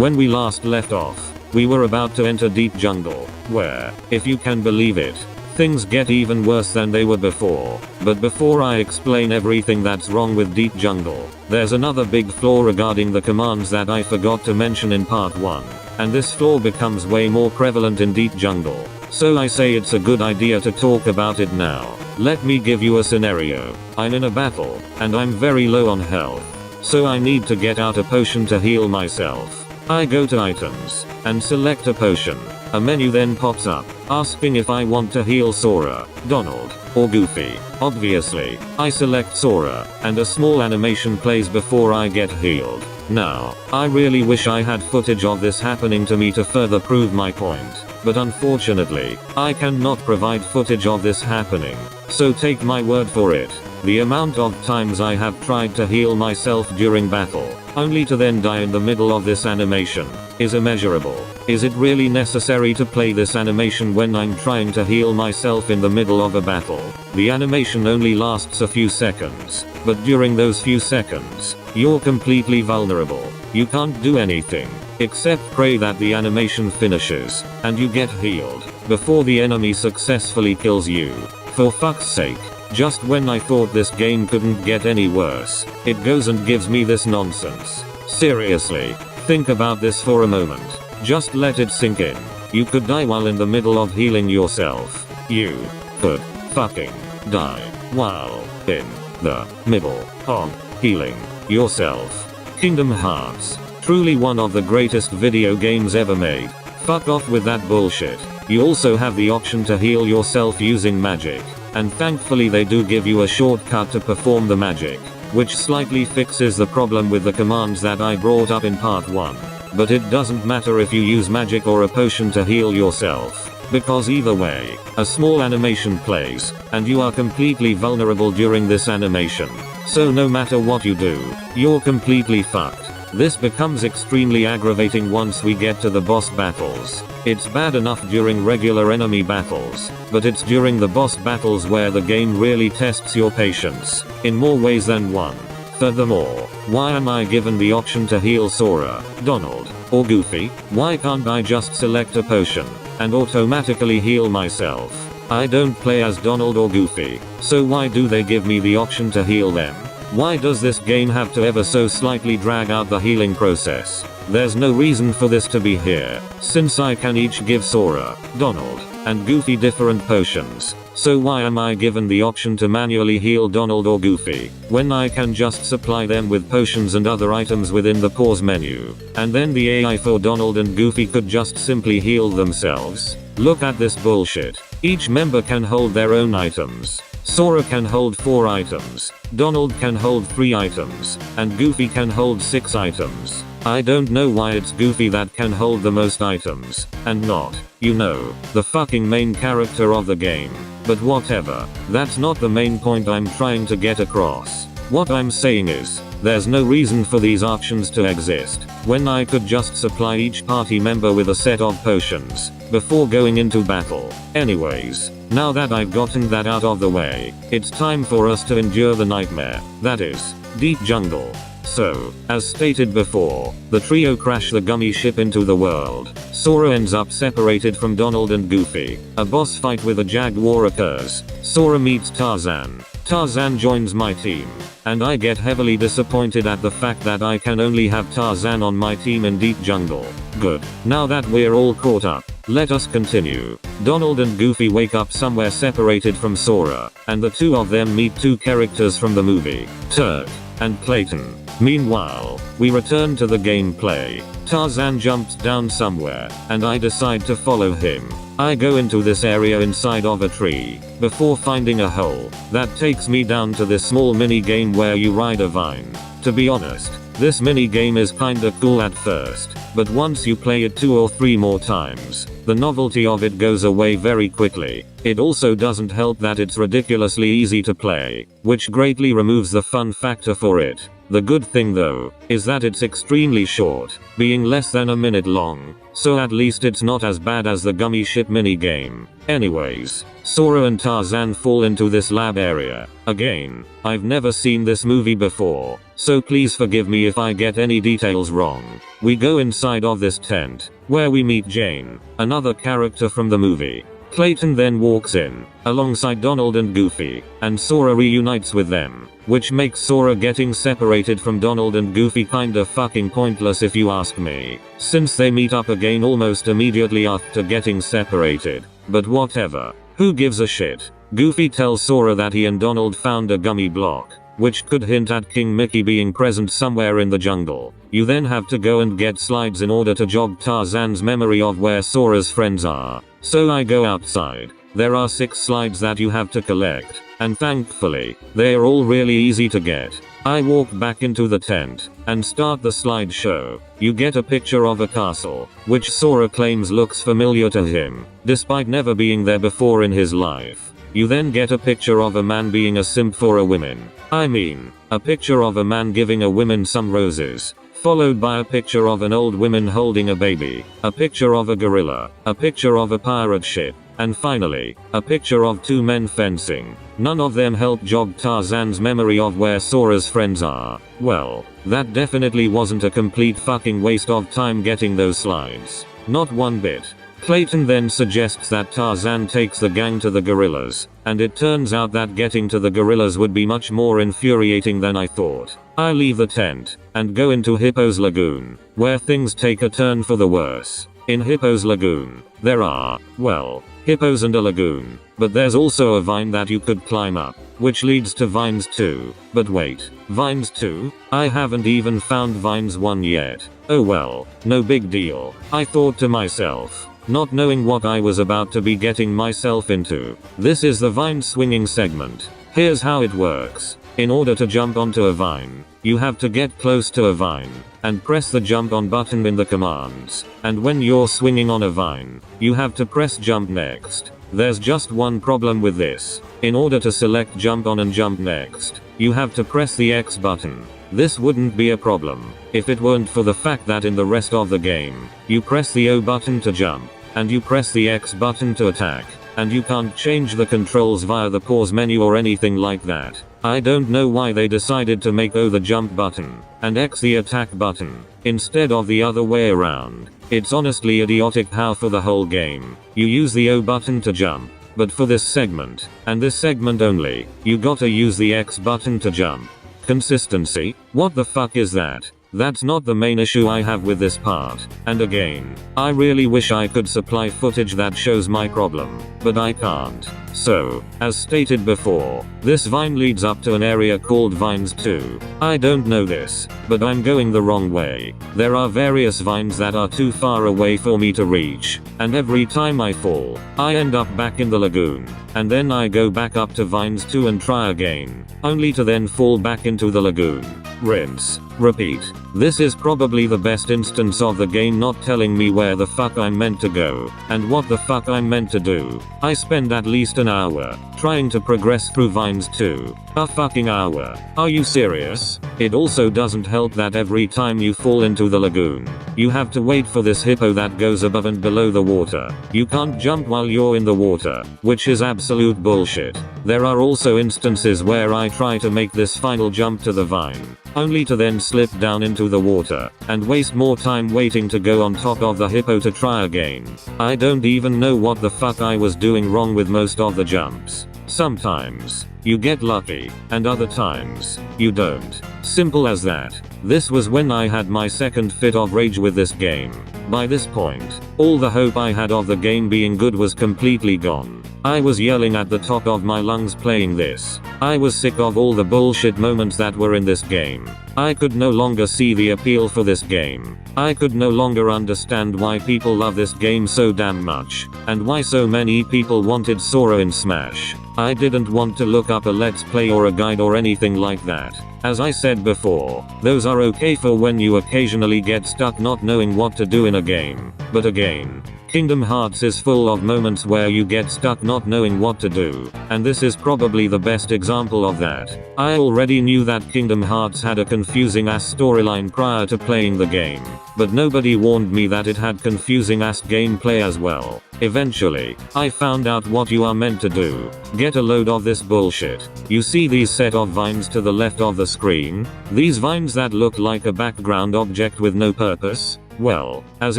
When we last left off, we were about to enter deep jungle, where, if you can believe it, things get even worse than they were before. But before I explain everything that's wrong with deep jungle, there's another big flaw regarding the commands that I forgot to mention in part 1. And this flaw becomes way more prevalent in deep jungle. So I say it's a good idea to talk about it now. Let me give you a scenario. I'm in a battle, and I'm very low on health. So I need to get out a potion to heal myself. I go to items, and select a potion. A menu then pops up, asking if I want to heal Sora, Donald, or Goofy. Obviously, I select Sora, and a small animation plays before I get healed. Now, I really wish I had footage of this happening to me to further prove my point. But unfortunately, I cannot provide footage of this happening. So take my word for it. The amount of times I have tried to heal myself during battle, only to then die in the middle of this animation, is immeasurable. Is it really necessary to play this animation when I'm trying to heal myself in the middle of a battle? The animation only lasts a few seconds, but during those few seconds, you're completely vulnerable. You can't do anything, except pray that the animation finishes, and you get healed, before the enemy successfully kills you. For fuck's sake. Just when I thought this game couldn't get any worse, it goes and gives me this nonsense. Seriously, think about this for a moment. Just let it sink in. You could die while in the middle of healing yourself. You could fucking die while in the middle of healing yourself. Kingdom Hearts. Truly one of the greatest video games ever made. Fuck off with that bullshit. You also have the option to heal yourself using magic. And thankfully they do give you a shortcut to perform the magic, which slightly fixes the problem with the commands that I brought up in part 1. But it doesn't matter if you use magic or a potion to heal yourself, because either way, a small animation plays, and you are completely vulnerable during this animation. So no matter what you do, you're completely fucked. This becomes extremely aggravating once we get to the boss battles. It's bad enough during regular enemy battles, but it's during the boss battles where the game really tests your patience, in more ways than one. Furthermore, why am I given the option to heal Sora, Donald, or Goofy? Why can't I just select a potion, and automatically heal myself? I don't play as Donald or Goofy, so why do they give me the option to heal them? Why does this game have to ever so slightly drag out the healing process? There's no reason for this to be here, since I can each give Sora, Donald, and Goofy different potions. So why am I given the option to manually heal Donald or Goofy, when I can just supply them with potions and other items within the pause menu, and then the AI for Donald and Goofy could just simply heal themselves? Look at this bullshit. Each member can hold their own items. Sora can hold 4 items, Donald can hold 3 items, and Goofy can hold 6 items. I don't know why it's Goofy that can hold the most items, and not, you know, the fucking main character of the game. But whatever, that's not the main point I'm trying to get across. What I'm saying is, there's no reason for these options to exist, when I could just supply each party member with a set of potions, before going into battle. Anyways, now that I've gotten that out of the way, it's time for us to endure the nightmare, that is, deep jungle. So, as stated before, the trio crash the gummy ship into the world. Sora ends up separated from Donald and Goofy. A boss fight with a jaguar occurs. Sora meets Tarzan. Tarzan joins my team, and I get heavily disappointed at the fact that I can only have Tarzan on my team in deep jungle. Good. Now that we're all caught up, let us continue. Donald and Goofy wake up somewhere separated from Sora, and the two of them meet 2 characters from the movie, Turk and Clayton. Meanwhile, we return to the gameplay. Tarzan jumps down somewhere, and I decide to follow him. I go into this area inside of a tree, before finding a hole, that takes me down to this small mini game where you ride a vine. To be honest, this mini game is kinda cool at first, but once you play it 2 or 3 more times, the novelty of it goes away very quickly. It also doesn't help that it's ridiculously easy to play, which greatly removes the fun factor for it. The good thing though, is that it's extremely short, being less than a minute long, so at least it's not as bad as the gummy ship minigame. Anyways, Sora and Tarzan fall into this lab area. Again, I've never seen this movie before, so please forgive me if I get any details wrong. We go inside of this tent, where we meet Jane, another character from the movie. Clayton then walks in, alongside Donald and Goofy, and Sora reunites with them, which makes Sora getting separated from Donald and Goofy kinda fucking pointless if you ask me, since they meet up again almost immediately after getting separated. But whatever, who gives a shit? Goofy tells Sora that he and Donald found a gummy block, which could hint at King Mickey being present somewhere in the jungle. You then have to go and get slides in order to jog Tarzan's memory of where Sora's friends are. So I go outside. There are 6 slides that you have to collect, and thankfully, they are all really easy to get. I walk back into the tent, and start the slideshow. You get a picture of a castle, which Sora claims looks familiar to him, despite never being there before in his life. You then get a picture of a man being a simp for a woman. I mean, a picture of a man giving a woman some roses, followed by a picture of an old woman holding a baby, a picture of a gorilla, a picture of a pirate ship, and finally, a picture of 2 men fencing. None of them help jog Tarzan's memory of where Sora's friends are. Well, that definitely wasn't a complete fucking waste of time getting those slides. Not one bit. Clayton then suggests that Tarzan takes the gang to the gorillas, and it turns out that getting to the gorillas would be much more infuriating than I thought. I leave the tent, and go into Hippo's Lagoon, where things take a turn for the worse. In Hippo's Lagoon, there are, well, hippos and a lagoon, but there's also a vine that you could climb up, which leads to Vines 2. But wait, Vines 2? I haven't even found Vines 1 yet. Oh well, no big deal, I thought to myself, not knowing what I was about to be getting myself into. This is the vine swinging segment. Here's how it works. In order to jump onto a vine, you have to get close to a vine, and press the jump on button in the commands. And when you're swinging on a vine, you have to press jump next. There's just one problem with this. In order to select jump on and jump next, you have to press the X button. This wouldn't be a problem, if it weren't for the fact that in the rest of the game, you press the O button to jump, and you press the X button to attack, and you can't change the controls via the pause menu or anything like that. I don't know why they decided to make O the jump button, and X the attack button, instead of the other way around. It's honestly idiotic how for the whole game, you use the O button to jump, but for this segment, and this segment only, you gotta use the X button to jump. Consistency? What the fuck is that? That's not the main issue I have with this part, and again, I really wish I could supply footage that shows my problem, but I can't. So, as stated before, this vine leads up to an area called Vines 2. I don't know this, but I'm going the wrong way. There are various vines that are too far away for me to reach, and every time I fall, I end up back in the lagoon, and then I go back up to Vines 2 and try again, only to then fall back into the lagoon. Rinse. Repeat. This is probably the best instance of the game not telling me where the fuck I'm meant to go, and what the fuck I'm meant to do. I spend at least an hour, trying to progress through Vines 2. A fucking hour. Are you serious? It also doesn't help that every time you fall into the lagoon, you have to wait for this hippo that goes above and below the water. You can't jump while you're in the water, which is absolute bullshit. There are also instances where I try to make this final jump to the vine, only to then slip down into the water, and waste more time waiting to go on top of the hippo to try again. I don't even know what the fuck I was doing wrong with most of the jumps. Sometimes, you get lucky, and other times, you don't. Simple as that. This was when I had my second fit of rage with this game. By this point, all the hope I had of the game being good was completely gone. I was yelling at the top of my lungs playing this. I was sick of all the bullshit moments that were in this game. I could no longer see the appeal for this game. I could no longer understand why people love this game so damn much, and why so many people wanted Sora in Smash. I didn't want to look up a let's play or a guide or anything like that. As I said before, those are okay for when you occasionally get stuck not knowing what to do in a game. But again, Kingdom Hearts is full of moments where you get stuck not knowing what to do, and this is probably the best example of that. I already knew that Kingdom Hearts had a confusing ass storyline prior to playing the game, but nobody warned me that it had confusing ass gameplay as well. Eventually, I found out what you are meant to do. Get a load of this bullshit. You see these set of vines to the left of the screen? These vines that look like a background object with no purpose? Well, as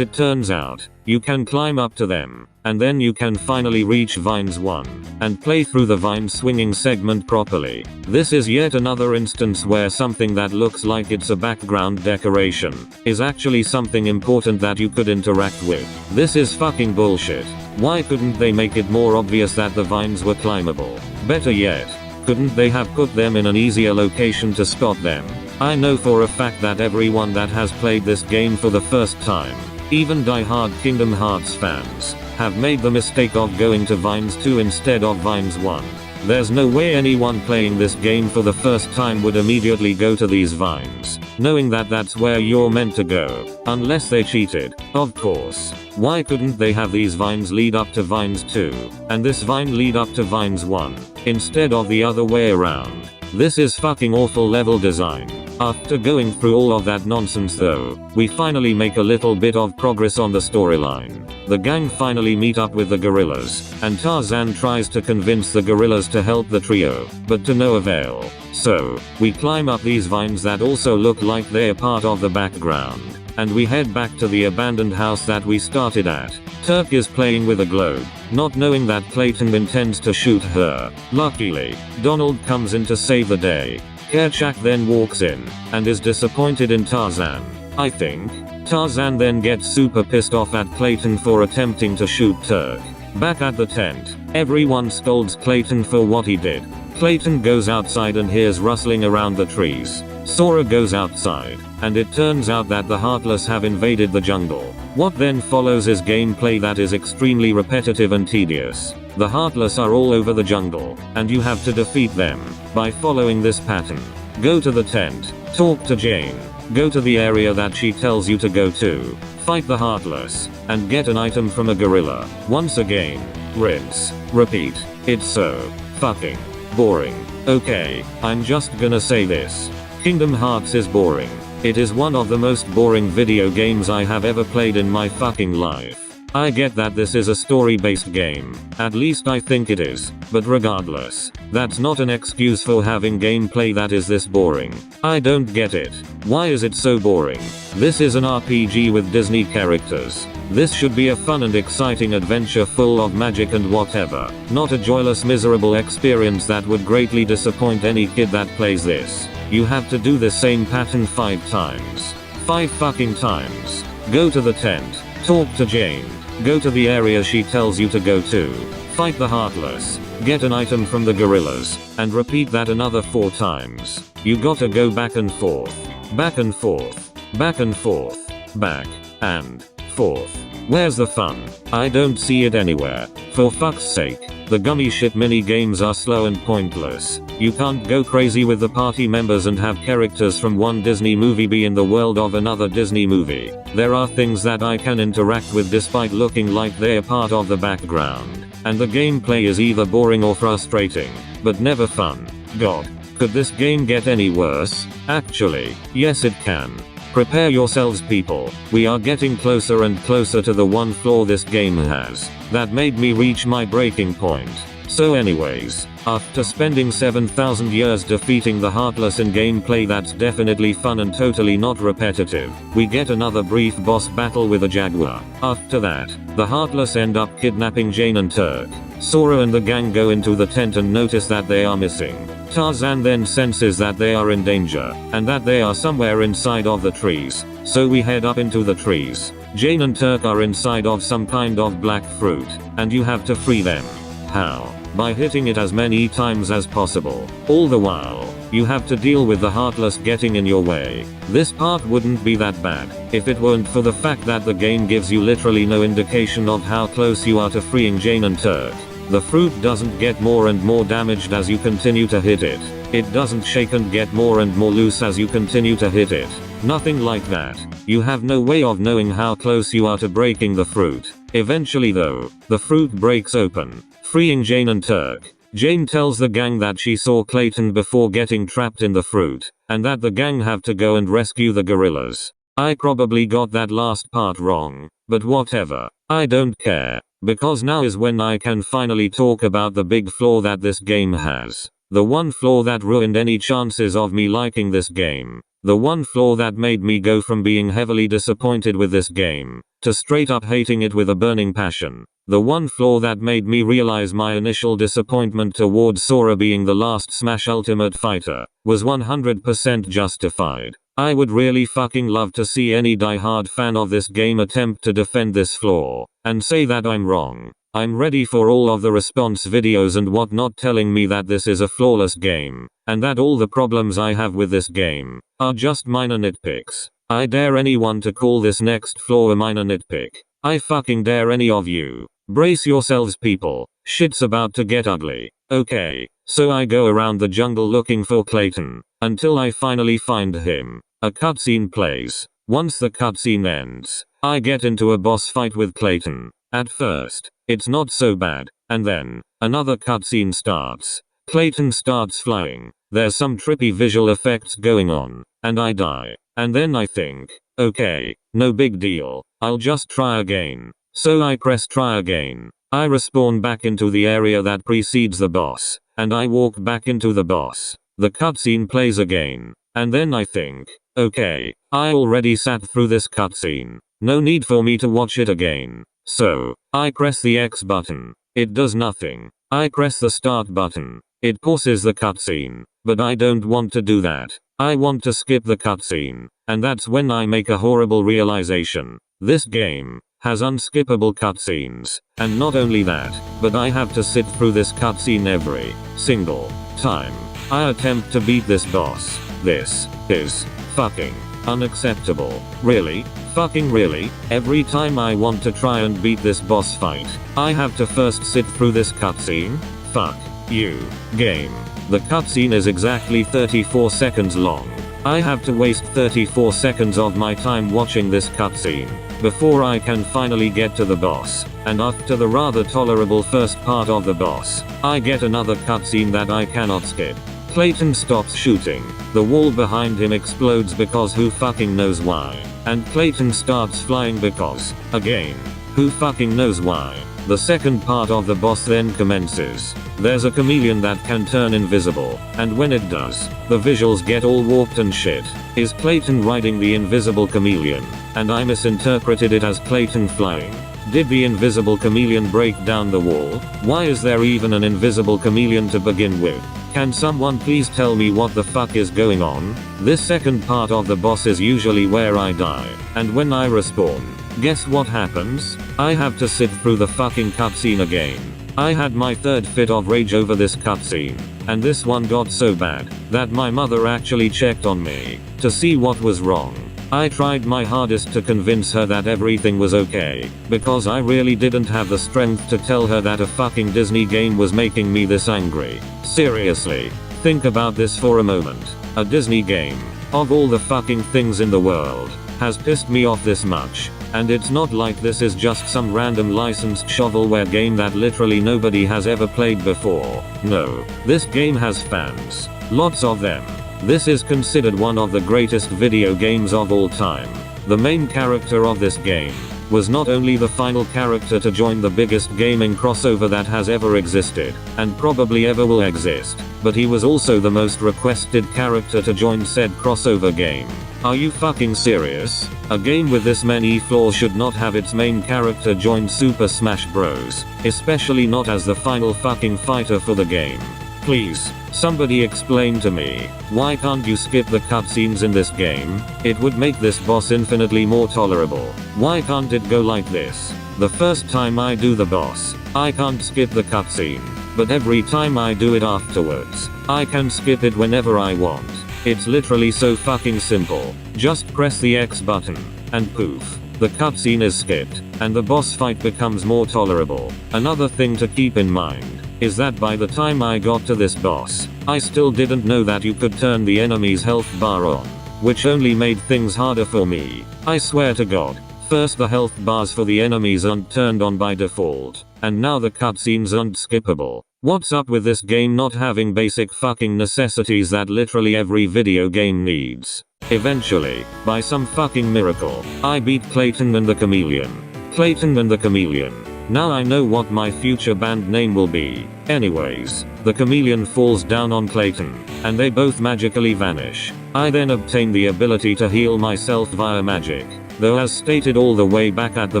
it turns out, you can climb up to them, and then you can finally reach Vines 1, and play through the vine swinging segment properly. This is yet another instance where something that looks like it's a background decoration is actually something important that you could interact with. This is fucking bullshit. Why couldn't they make it more obvious that the vines were climbable? Better yet, couldn't they have put them in an easier location to spot them? I know for a fact that everyone that has played this game for the first time, even die-hard Kingdom Hearts fans, have made the mistake of going to Vines 2 instead of Vines 1. There's no way anyone playing this game for the first time would immediately go to these vines, knowing that that's where you're meant to go, unless they cheated, of course. Why couldn't they have these vines lead up to Vines 2, and this vine lead up to Vines 1, instead of the other way around? This is fucking awful level design. After going through all of that nonsense though, we finally make a little bit of progress on the storyline. The gang finally meet up with the gorillas, and Tarzan tries to convince the gorillas to help the trio, but to no avail. So, we climb up these vines that also look like they're part of the background, and we head back to the abandoned house that we started at. Turk is playing with a globe, not knowing that Clayton intends to shoot her. Luckily, Donald comes in to save the day. Kerchak then walks in, and is disappointed in Tarzan, I think. Tarzan then gets super pissed off at Clayton for attempting to shoot Turk. Back at the tent, everyone scolds Clayton for what he did. Clayton goes outside and hears rustling around the trees. Sora goes outside, and it turns out that the Heartless have invaded the jungle. What then follows is gameplay that is extremely repetitive and tedious. The Heartless are all over the jungle, and you have to defeat them by following this pattern. Go to the tent, talk to Jane, go to the area that she tells you to go to, fight the Heartless, and get an item from a gorilla. Once again, rinse, repeat. It's so fucking boring. Okay, I'm just gonna say this. Kingdom Hearts is boring. It is one of the most boring video games I have ever played in my fucking life. I get that this is a story-based game, at least I think it is, but regardless, that's not an excuse for having gameplay that is this boring. I don't get it. Why is it so boring? This is an RPG with Disney characters. This should be a fun and exciting adventure full of magic and whatever, not a joyless miserable experience that would greatly disappoint any kid that plays this. You have to do the same pattern 5 times. 5 fucking times. Go to the tent, talk to Jane, go to the area she tells you to go to, fight the Heartless, get an item from the gorillas, and repeat that another 4 times. You gotta go back and forth, back and forth, back and forth, back and forth. Where's the fun? I don't see it anywhere. For fuck's sake, the gummy shit mini games are slow and pointless. You can't go crazy with the party members and have characters from one Disney movie be in the world of another Disney movie. There are things that I can interact with despite looking like they're part of the background. And the gameplay is either boring or frustrating, but never fun. God, could this game get any worse? Actually, yes it can. Prepare yourselves people, we are getting closer and closer to the one flaw this game has, that made me reach my breaking point. So anyways, after spending 7,000 years defeating the Heartless in gameplay that's definitely fun and totally not repetitive, we get another brief boss battle with a jaguar. After that, the Heartless end up kidnapping Jane and Turk. Sora and the gang go into the tent and notice that they are missing. Tarzan then senses that they are in danger, and that they are somewhere inside of the trees, so we head up into the trees. Jane and Turk are inside of some kind of black fruit, and you have to free them. How? By hitting it as many times as possible. All the while, you have to deal with the Heartless getting in your way. This part wouldn't be that bad, if it weren't for the fact that the game gives you literally no indication of how close you are to freeing Jane and Turk. The fruit doesn't get more and more damaged as you continue to hit it. It doesn't shake and get more and more loose as you continue to hit it. Nothing like that. You have no way of knowing how close you are to breaking the fruit. Eventually though, the fruit breaks open, freeing Jane and Turk. Jane tells the gang that she saw Clayton before getting trapped in the fruit, and that the gang have to go and rescue the gorillas. I probably got that last part wrong, but whatever. I don't care, because now is when I can finally talk about the big flaw that this game has. The one flaw that ruined any chances of me liking this game. The one flaw that made me go from being heavily disappointed with this game, to straight up hating it with a burning passion. The one flaw that made me realize my initial disappointment towards Sora being the last Smash Ultimate Fighter, was 100% justified. I would really fucking love to see any diehard fan of this game attempt to defend this flaw, and say that I'm wrong. I'm ready for all of the response videos and whatnot telling me that this is a flawless game, and that all the problems I have with this game are just minor nitpicks. I dare anyone to call this next flaw a minor nitpick. I fucking dare any of you. Brace yourselves people, shit's about to get ugly. Okay, so I go around the jungle looking for Clayton, until I finally find him. A cutscene plays. Once the cutscene ends, I get into a boss fight with Clayton. At first, it's not so bad, and then, another cutscene starts. Clayton starts flying, there's some trippy visual effects going on, and I die. And then I think, okay, no big deal, I'll just try again. So I press try again. I respawn back into the area that precedes the boss, and I walk back into the boss. The cutscene plays again, and then I think, okay, I already sat through this cutscene. No need for me to watch it again. So, I press the X button. It does nothing. I press the start button. It pauses the cutscene. But I don't want to do that. I want to skip the cutscene. And that's when I make a horrible realization. This game has unskippable cutscenes. And not only that, but I have to sit through this cutscene every single time I attempt to beat this boss. This is fucking unacceptable. Really? Fucking really? Every time I want to try and beat this boss fight, I have to first sit through this cutscene? Fuck you, game. The cutscene is exactly 34 seconds long. I have to waste 34 seconds of my time watching this cutscene before I can finally get to the boss. And after the rather tolerable first part of the boss, I get another cutscene that I cannot skip. Clayton stops shooting. The wall behind him explodes because who fucking knows why. And Clayton starts flying because, again, who fucking knows why. The second part of the boss then commences. There's a chameleon that can turn invisible, and when it does, the visuals get all warped and shit. Is Clayton riding the invisible chameleon? And I misinterpreted it as Clayton flying. Did the invisible chameleon break down the wall? Why is there even an invisible chameleon to begin with? Can someone please tell me what the fuck is going on? This second part of the boss is usually where I die, and when I respawn, guess what happens? I have to sit through the fucking cutscene again. I had my third fit of rage over this cutscene, and this one got so bad that my mother actually checked on me to see what was wrong. I tried my hardest to convince her that everything was okay, because I really didn't have the strength to tell her that a fucking Disney game was making me this angry. Seriously, think about this for a moment. A Disney game, of all the fucking things in the world, has pissed me off this much. And it's not like this is just some random licensed shovelware game that literally nobody has ever played before. No, this game has fans. Lots of them. This is considered one of the greatest video games of all time. The main character of this game was not only the final character to join the biggest gaming crossover that has ever existed, and probably ever will exist, but he was also the most requested character to join said crossover game. Are you fucking serious? A game with this many flaws should not have its main character join Super Smash Bros., especially not as the final fucking fighter for the game. Please, somebody explain to me, why can't you skip the cutscenes in this game? It would make this boss infinitely more tolerable. Why can't it go like this? The first time I do the boss, I can't skip the cutscene, but every time I do it afterwards, I can skip it whenever I want. It's literally so fucking simple. Just press the X button, and poof, the cutscene is skipped, and the boss fight becomes more tolerable. Another thing to keep in mind is that by the time I got to this boss, I still didn't know that you could turn the enemy's health bar on, which only made things harder for me. I swear to God, First the health bars for the enemies aren't turned on by default, and now the cutscenes aren't skippable. What's up with this game not having basic fucking necessities that literally every video game needs? Eventually, by some fucking miracle, I beat Clayton and the Chameleon. Clayton and the Chameleon. Now I know what my future band name will be. Anyways, the Chameleon falls down on Clayton, and they both magically vanish. I then obtain the ability to heal myself via magic. Though as stated all the way back at the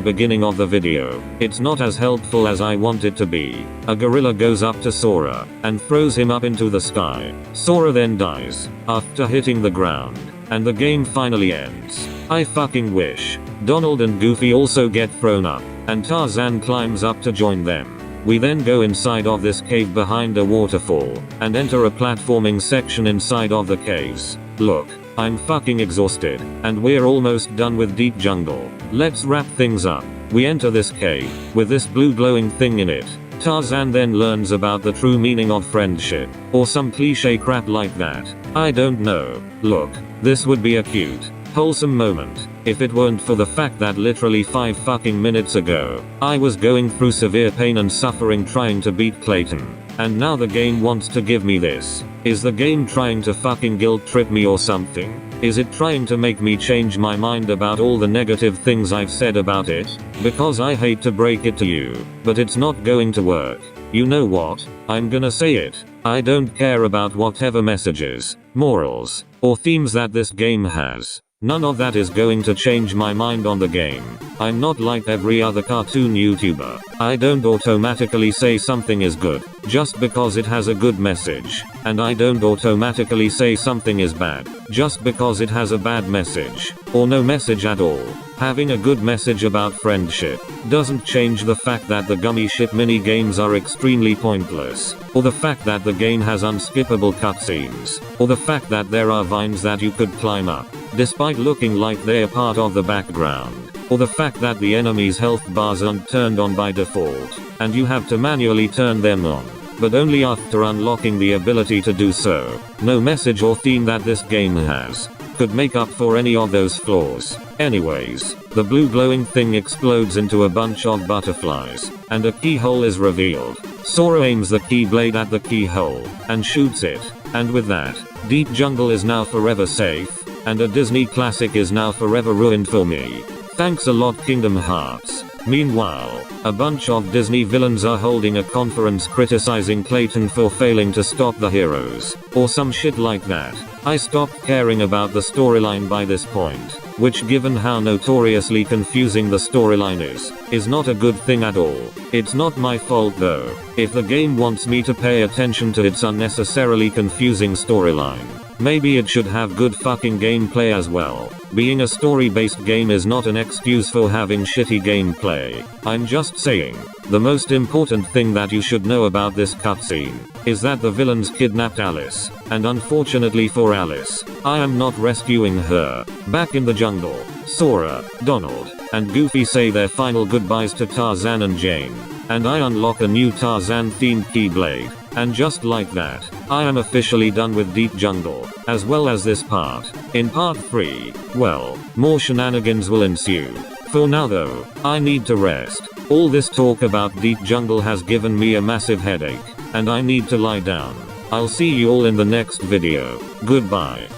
beginning of the video, it's not as helpful as I want it to be. A gorilla goes up to Sora, and throws him up into the sky. Sora then dies, after hitting the ground, and the game finally ends. I fucking wish. Donald and Goofy also get thrown up, and Tarzan climbs up to join them. We then go inside of this cave behind a waterfall, and enter a platforming section inside of the caves. Look, I'm fucking exhausted, and we're almost done with Deep Jungle. Let's wrap things up. We enter this cave, with this blue glowing thing in it. Tarzan then learns about the true meaning of friendship, or some cliche crap like that. I don't know. Look, this would be a cute, wholesome moment, if it weren't for the fact that literally 5 fucking minutes ago, I was going through severe pain and suffering trying to beat Clayton. And now the game wants to give me this. Is the game trying to fucking guilt trip me or something? Is it trying to make me change my mind about all the negative things I've said about it? Because I hate to break it to you, but it's not going to work. You know what? I'm gonna say it. I don't care about whatever messages, morals, or themes that this game has. None of that is going to change my mind on the game. I'm not like every other cartoon YouTuber. I don't automatically say something is good, just because it has a good message. And I don't automatically say something is bad, just because it has a bad message. Or no message at all. Having a good message about friendship doesn't change the fact that the gummy shit mini games are extremely pointless, or the fact that the game has unskippable cutscenes, or the fact that there are vines that you could climb up, despite looking like they're part of the background, or the fact that the enemy's health bars aren't turned on by default, and you have to manually turn them on, but only after unlocking the ability to do so. No message or theme that this game has could make up for any of those flaws. Anyways, the blue glowing thing explodes into a bunch of butterflies, and a keyhole is revealed. Sora aims the keyblade at the keyhole, and shoots it, and with that, Deep Jungle is now forever safe, and a Disney classic is now forever ruined for me. Thanks a lot Kingdom Hearts. Meanwhile, a bunch of Disney villains are holding a conference criticizing Clayton for failing to stop the heroes, or some shit like that. I stopped caring about the storyline by this point, which given how notoriously confusing the storyline is not a good thing at all. It's not my fault though, if the game wants me to pay attention to its unnecessarily confusing storyline. Maybe it should have good fucking gameplay as well. Being a story-based game is not an excuse for having shitty gameplay. I'm just saying. The most important thing that you should know about this cutscene is that the villains kidnapped Alice, and unfortunately for Alice, I am not rescuing her. Back in the jungle, Sora, Donald, and Goofy say their final goodbyes to Tarzan and Jane, and I unlock a new Tarzan-themed keyblade. And just like that, I am officially done with Deep Jungle, as well as this part. In part 3, well, more shenanigans will ensue. For now though, I need to rest. All this talk about Deep Jungle has given me a massive headache, and I need to lie down. I'll see you all in the next video. Goodbye.